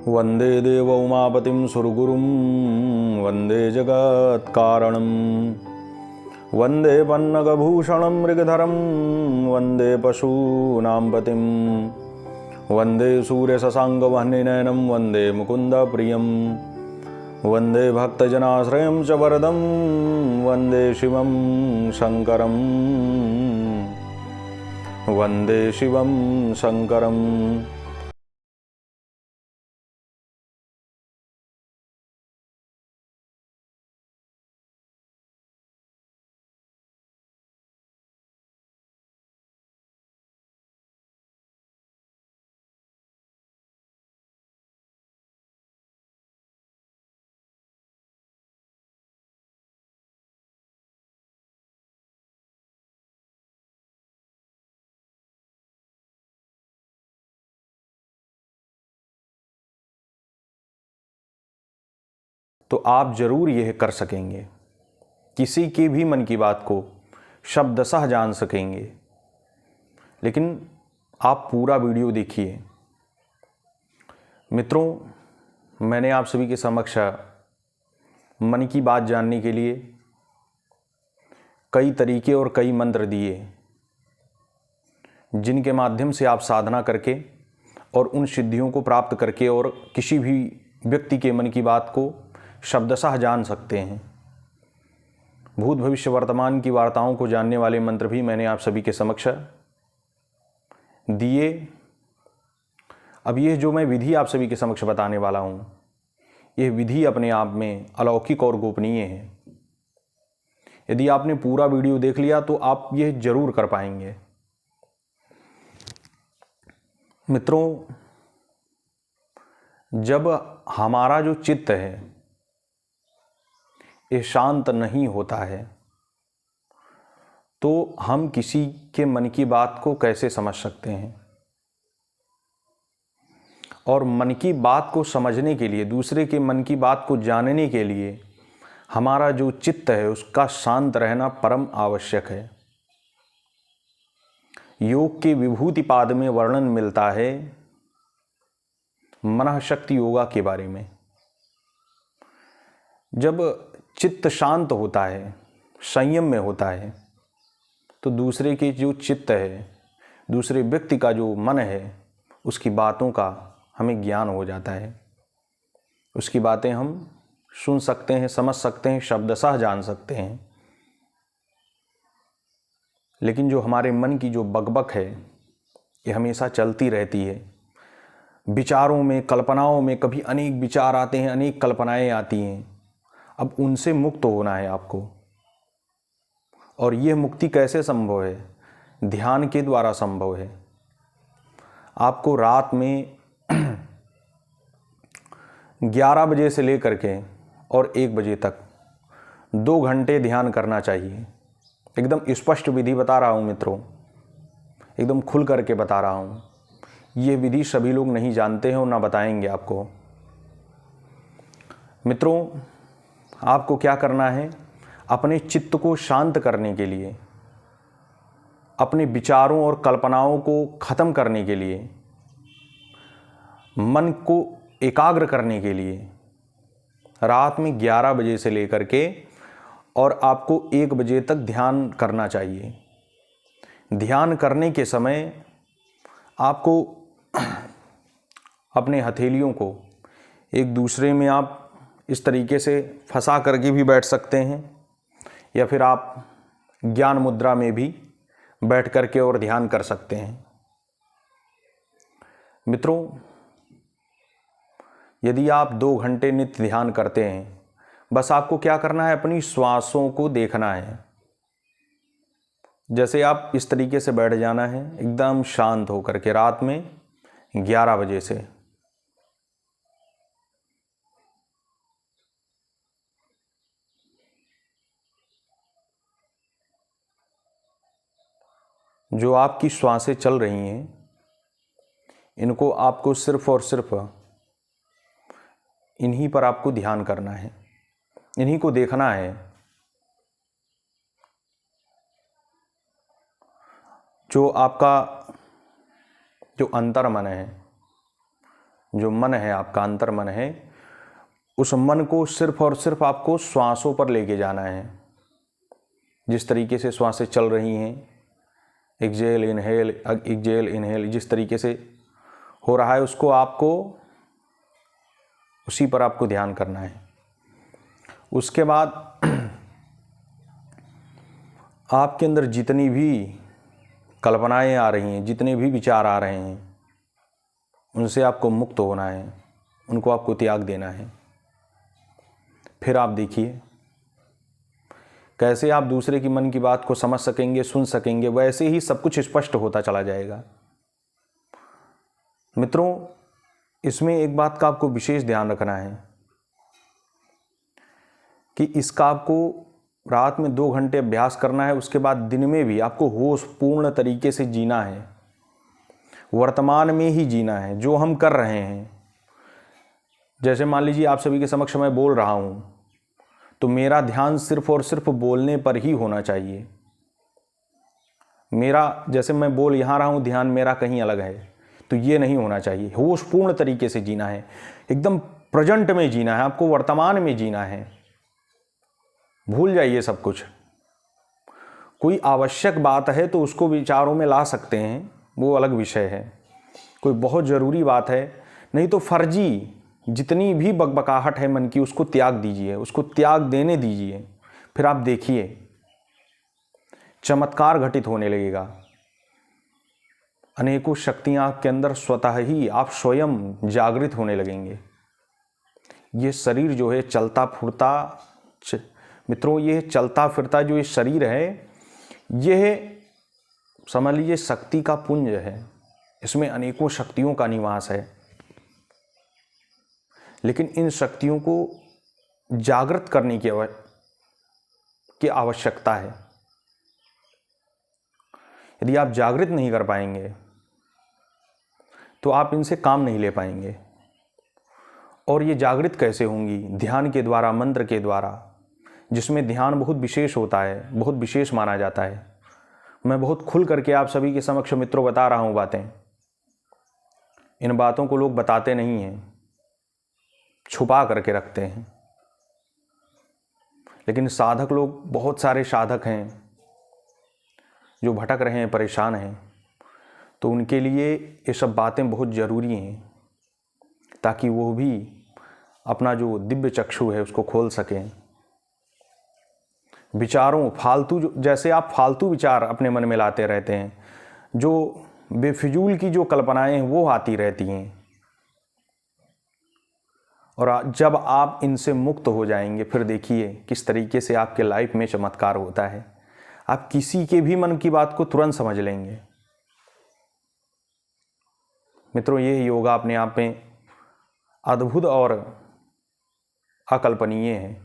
वंदे देव उमापतिं सुरगुरुं वंदे जगत्कारणं वंदे पन्नगभूषणं मृगधरं वंदे पशूनां पतिं वंदे सूर्यशशाङ्कवह्निनयनं वंदे मुकुन्दप्रियं वंदे भक्तजनाश्रयं च वरदं वंदे शिवं शङ्करं वंदे शिवं शङ्करम्। तो आप जरूर यह कर सकेंगे, किसी की भी मन की बात को शब्दशः जान सकेंगे। लेकिन आप पूरा वीडियो देखिए। मित्रों, मैंने आप सभी के समक्ष मन की बात जानने के लिए कई तरीके और कई मंत्र दिए, जिनके माध्यम से आप साधना करके और उन सिद्धियों को प्राप्त करके और किसी भी व्यक्ति के मन की बात को शब्दशः जान सकते हैं। भूत भविष्य वर्तमान की वार्ताओं को जानने वाले मंत्र भी मैंने आप सभी के समक्ष दिए। अब यह जो मैं विधि आप सभी के समक्ष बताने वाला हूँ, यह विधि अपने आप में अलौकिक और गोपनीय है। यदि आपने पूरा वीडियो देख लिया तो आप यह जरूर कर पाएंगे। मित्रों, जब हमारा जो चित्त है ये शांत नहीं होता है तो हम किसी के मन की बात को कैसे समझ सकते हैं। और मन की बात को समझने के लिए, दूसरे के मन की बात को जानने के लिए हमारा जो चित्त है उसका शांत रहना परम आवश्यक है। योग के विभूति पाद में वर्णन मिलता है मनः शक्ति योगा के बारे में। जब चित्त शांत होता है, संयम में होता है, तो दूसरे के जो चित्त है, दूसरे व्यक्ति का जो मन है, उसकी बातों का हमें ज्ञान हो जाता है। उसकी बातें हम सुन सकते हैं, समझ सकते हैं, शब्दशः जान सकते हैं। लेकिन जो हमारे मन की जो बकबक है ये हमेशा चलती रहती है। विचारों में, कल्पनाओं में कभी अनेक विचार आते हैं, अनेक कल्पनाएं आती हैं। अब उनसे मुक्त होना है आपको। और यह मुक्ति कैसे संभव है? ध्यान के द्वारा संभव है। आपको रात में 11 बजे से लेकर के और 1 बजे तक 2 घंटे ध्यान करना चाहिए। एकदम स्पष्ट विधि बता रहा हूँ मित्रों, एकदम खुल करके बता रहा हूँ। ये विधि सभी लोग नहीं जानते हैं और ना बताएंगे आपको। मित्रों, आपको क्या करना है? अपने चित्त को शांत करने के लिए, अपने विचारों और कल्पनाओं को खत्म करने के लिए, मन को एकाग्र करने के लिए रात में 11 बजे से लेकर के और आपको 1 बजे तक ध्यान करना चाहिए। ध्यान करने के समय आपको अपने हथेलियों को एक दूसरे में आप इस तरीके से फंसा करके भी बैठ सकते हैं, या फिर आप ज्ञान मुद्रा में भी बैठ करके और ध्यान कर सकते हैं। मित्रों, यदि आप 2 घंटे नित्य ध्यान करते हैं, बस आपको क्या करना है? अपनी श्वासों को देखना है। जैसे आप इस तरीके से बैठ जाना है एकदम शांत होकर के रात में 11 बजे से। जो आपकी श्वासें चल रही हैं, इनको आपको सिर्फ और सिर्फ इन्हीं पर आपको ध्यान करना है, इन्हीं को देखना है। जो आपका जो अंतर्मन है, जो मन है आपका, अंतर मन है, उस मन को सिर्फ और सिर्फ आपको श्वासों पर लेके जाना है। जिस तरीके से श्वासें चल रही हैं, एक्सेल इनहेल, जिस तरीके से हो रहा है उसको आपको, उसी पर आपको ध्यान करना है। उसके बाद आपके अंदर जितनी भी कल्पनाएं आ रही हैं, जितने भी विचार आ रहे हैं, उनसे आपको मुक्त होना है, उनको आपको त्याग देना है। फिर आप देखिए कैसे आप दूसरे की मन की बात को समझ सकेंगे, सुन सकेंगे, वैसे ही सब कुछ स्पष्ट होता चला जाएगा। मित्रों, इसमें एक बात का आपको विशेष ध्यान रखना है कि इसका आपको रात में 2 घंटे अभ्यास करना है। उसके बाद दिन में भी आपको होश पूर्ण तरीके से जीना है, वर्तमान में ही जीना है, जो हम कर रहे हैं। जैसे मान लीजिए आप सभी के समक्ष मैं बोल रहा हूँ, तो मेरा ध्यान सिर्फ और सिर्फ बोलने पर ही होना चाहिए। मेरा, जैसे मैं बोल यहाँ रहा हूँ, ध्यान मेरा कहीं अलग है, तो ये नहीं होना चाहिए। होश पूर्ण तरीके से जीना है, एकदम प्रेजेंट में जीना है, आपको वर्तमान में जीना है। भूल जाइए सब कुछ। कोई आवश्यक बात है तो उसको विचारों में ला सकते हैं, वो अलग विषय है। कोई बहुत ज़रूरी बात है, नहीं तो फर्जी जितनी भी बकबकाहट है मन की, उसको त्याग दीजिए, उसको त्याग देने दीजिए। फिर आप देखिए चमत्कार घटित होने लगेगा। अनेकों शक्तियां आपके अंदर स्वतः ही, आप स्वयं जागृत होने लगेंगे। ये शरीर जो है चलता फुरता, मित्रों ये चलता फिरता जो ये शरीर है, यह समझ लीजिए शक्ति का पुंज है। इसमें अनेकों शक्तियों का निवास है, लेकिन इन शक्तियों को जागृत करने की आवश्यकता है। यदि आप जागृत नहीं कर पाएंगे तो आप इनसे काम नहीं ले पाएंगे। और ये जागृत कैसे होंगी? ध्यान के द्वारा, मंत्र के द्वारा, जिसमें ध्यान बहुत विशेष होता है, बहुत विशेष माना जाता है। मैं बहुत खुल करके आप सभी के समक्ष मित्रों बता रहा हूँ बातें। इन बातों को लोग बताते नहीं हैं, छुपा करके रखते हैं। लेकिन साधक लोग, बहुत सारे साधक हैं जो भटक रहे हैं, परेशान हैं, तो उनके लिए ये सब बातें बहुत ज़रूरी हैं, ताकि वो भी अपना जो दिव्य चक्षु है उसको खोल सकें। विचारों फालतू, जैसे आप फालतू विचार अपने मन में लाते रहते हैं, जो बेफिजूल की जो कल्पनाएं हैं वो आती रहती हैं, और जब आप इनसे मुक्त हो जाएंगे, फिर देखिए किस तरीके से आपके लाइफ में चमत्कार होता है। आप किसी के भी मन की बात को तुरंत समझ लेंगे। मित्रों, ये योगा अपने आप में अद्भुत और अकल्पनीय है।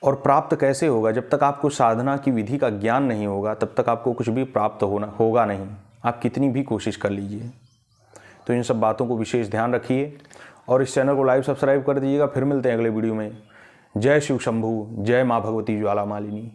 और प्राप्त कैसे होगा? जब तक आपको साधना की विधि का ज्ञान नहीं होगा, तब तक आपको कुछ भी प्राप्त होगा नहीं, आप कितनी भी कोशिश कर लीजिए। तो इन सब बातों को विशेष ध्यान रखिए और इस चैनल को लाइव सब्सक्राइब कर दीजिएगा। फिर मिलते हैं अगले वीडियो में। जय शिव शंभू, जय माँ भगवती ज्वाला मालिनी।